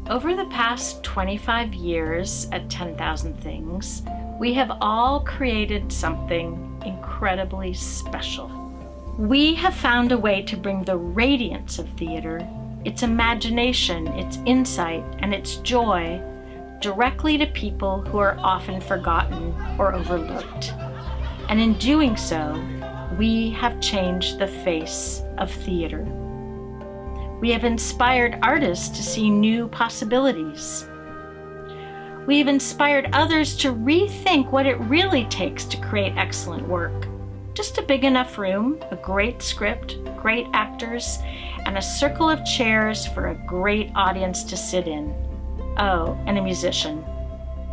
Over the past 25 years at 10,000 Things, we have all created something incredibly special. We have found a way to bring the radiance of theater, its imagination, its insight, and its joy directly to people who are often forgotten or overlooked. And in doing so, we have changed the face of theater. We have inspired artists to see new possibilities. We have inspired others to rethink what it really takes to create excellent work. Just a big enough room, a great script, great actors, and a circle of chairs for a great audience to sit in. Oh, and a musician.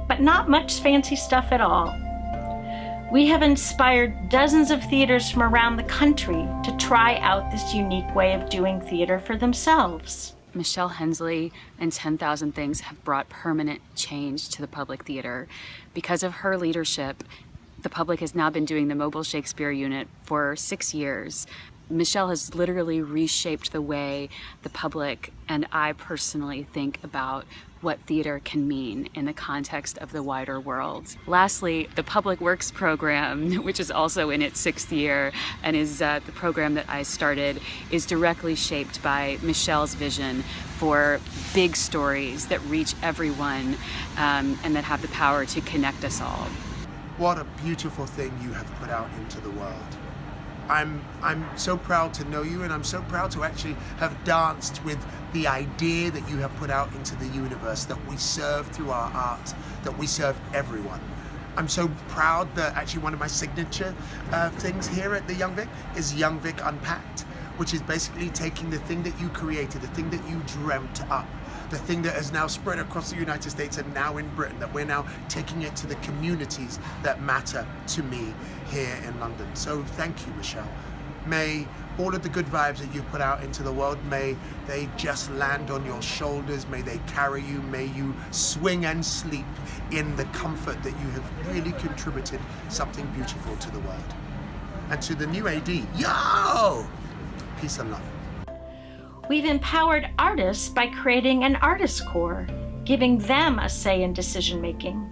But not much fancy stuff at all. We have inspired dozens of theaters from around the country to try out this unique way of doing theater for themselves. Michelle Hensley and 10,000 Things have brought permanent change to the public theater. Because of her leadership, the public has now been doing the Mobile Shakespeare Unit for 6 years. Michelle has literally reshaped the way the public and I personally think about what theater can mean in the context of the wider world. Lastly, the Public Works program, which is also in its 6th year and is the program that I started, is directly shaped by Michelle's vision for big stories that reach everyone and that have the power to connect us all. What a beautiful thing you have put out into the world. I'm so proud to know you, and I'm so proud to actually have danced with the idea that you have put out into the universe, that we serve through our art, that we serve everyone. I'm so proud that actually one of my signature things here at the Young Vic is Young Vic Unpacked, which is basically taking the thing that you created, the thing that you dreamt up, the thing that has now spread across the United States and now in Britain, that we're now taking it to the communities that matter to me here in London. So thank you, Michelle. May all of the good vibes that you've put out into the world, may they just land on your shoulders, may they carry you, may you swing and sleep in the comfort that you have really contributed something beautiful to the world. And to the new AD, yo! Peace and love. We've empowered artists by creating an artist corps, giving them a say in decision-making.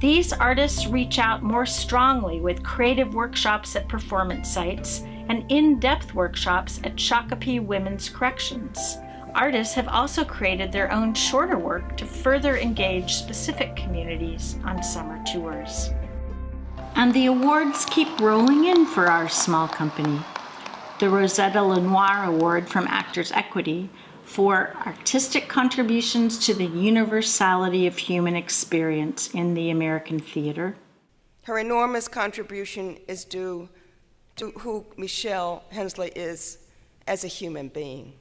These artists reach out more strongly with creative workshops at performance sites and in-depth workshops at Shakopee Women's Corrections. Artists have also created their own shorter work to further engage specific communities on summer tours. And the awards keep rolling in for our small company. The Rosetta Lenoir Award from Actors Equity for artistic contributions to the universality of human experience in the American theater. Her enormous contribution is due to who Michelle Hensley is as a human being,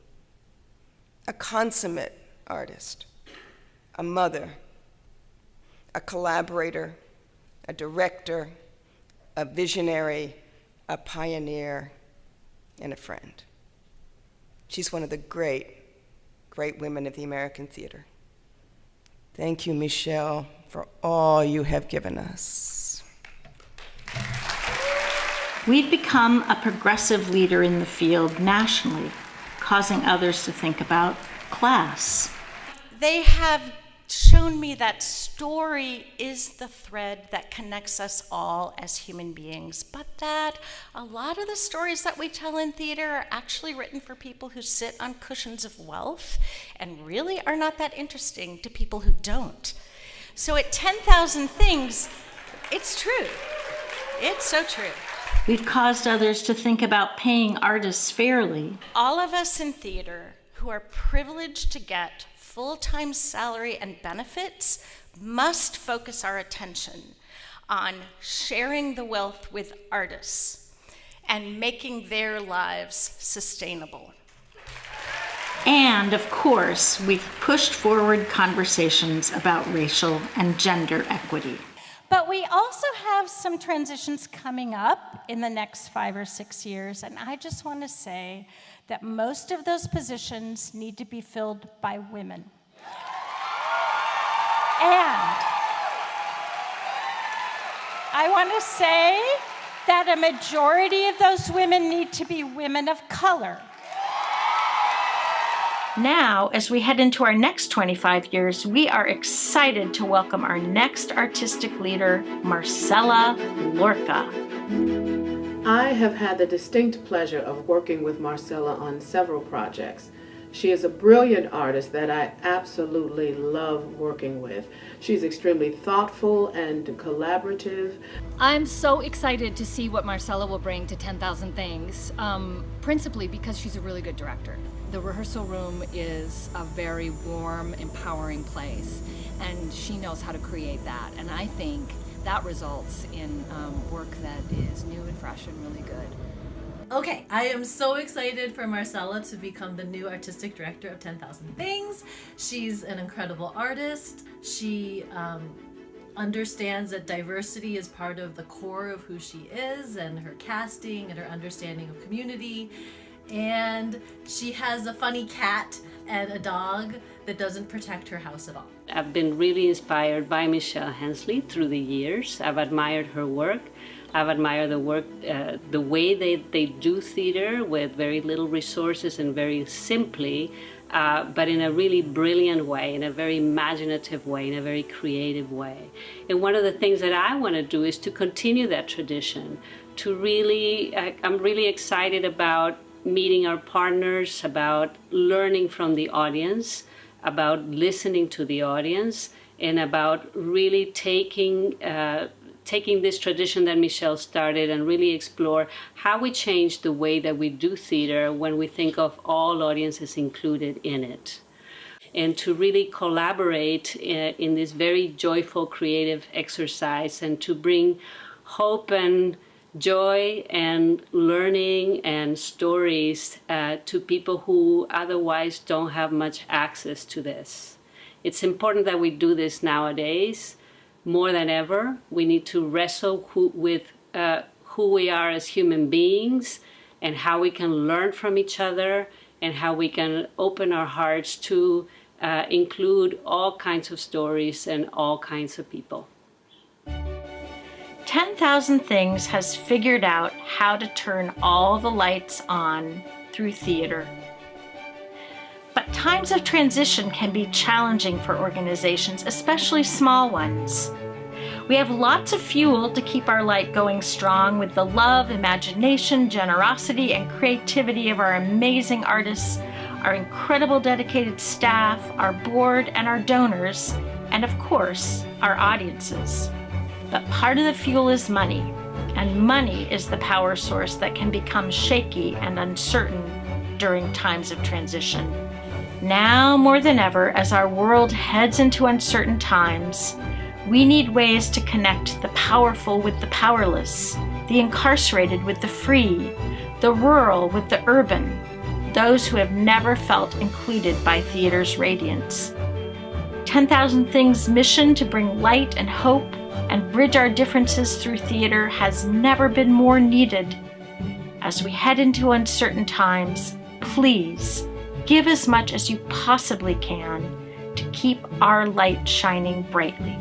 a consummate artist, a mother, a collaborator, a director, a visionary, a pioneer, and a friend. She's one of the great, great women of the American theater. Thank you, Michelle, for all you have given us. We've become a progressive leader in the field nationally, causing others to think about class. They have shown me that story is the thread that connects us all as human beings, but that a lot of the stories that we tell in theater are actually written for people who sit on cushions of wealth and really are not that interesting to people who don't. So at 10,000 Things, it's true. It's so true. We've caused others to think about paying artists fairly. All of us in theater who are privileged to get full-time salary and benefits must focus our attention on sharing the wealth with artists and making their lives sustainable. And of course, we've pushed forward conversations about racial and gender equity. But we also have some transitions coming up in the next 5 or 6 years, and I just want to say that most of those positions need to be filled by women. And I want to say that a majority of those women need to be women of color. Now, as we head into our next 25 years, we are excited to welcome our next artistic leader, Marcela Lorca. I have had the distinct pleasure of working with Marcela on several projects. She is a brilliant artist that I absolutely love working with. She's extremely thoughtful and collaborative. I'm so excited to see what Marcela will bring to 10,000 Things, principally because she's a really good director. The rehearsal room is a very warm, empowering place, and she knows how to create that. And I think that results in work that is new and fresh and really good. Okay, I am so excited for Marcela to become the new artistic director of 10,000 Things. She's an incredible artist. She understands that diversity is part of the core of who she is, and her casting and her understanding of community. And she has a funny cat and a dog that doesn't protect her house at all. I've been really inspired by Michelle Hensley through the years. I've admired her work. I've admired the work, the way they do theater with very little resources and very simply, but in a really brilliant way, in a very imaginative way, in a very creative way. And one of the things that I want to do is to continue that tradition, to really, I'm really excited about meeting our partners, about learning from the audience, about listening to the audience, and about really taking this tradition that Michelle started and really explore how we change the way that we do theater when we think of all audiences included in it. And to really collaborate in this very joyful, creative exercise, and to bring hope and joy and learning and stories to people who otherwise don't have much access to this. It's important that we do this nowadays. More than ever, we need to wrestle with who we are as human beings and how we can learn from each other and how we can open our hearts to include all kinds of stories and all kinds of people. 10,000 Things has figured out how to turn all the lights on through theater. But times of transition can be challenging for organizations, especially small ones. We have lots of fuel to keep our light going strong with the love, imagination, generosity, and creativity of our amazing artists, our incredible dedicated staff, our board, and our donors, and of course, our audiences. But part of the fuel is money, and money is the power source that can become shaky and uncertain during times of transition. Now more than ever, as our world heads into uncertain times, we need ways to connect the powerful with the powerless, the incarcerated with the free, the rural with the urban, those who have never felt included by theater's radiance. 10,000 Things' mission to bring light and hope and bridge our differences through theater has never been more needed. As we head into uncertain times, please give as much as you possibly can to keep our light shining brightly.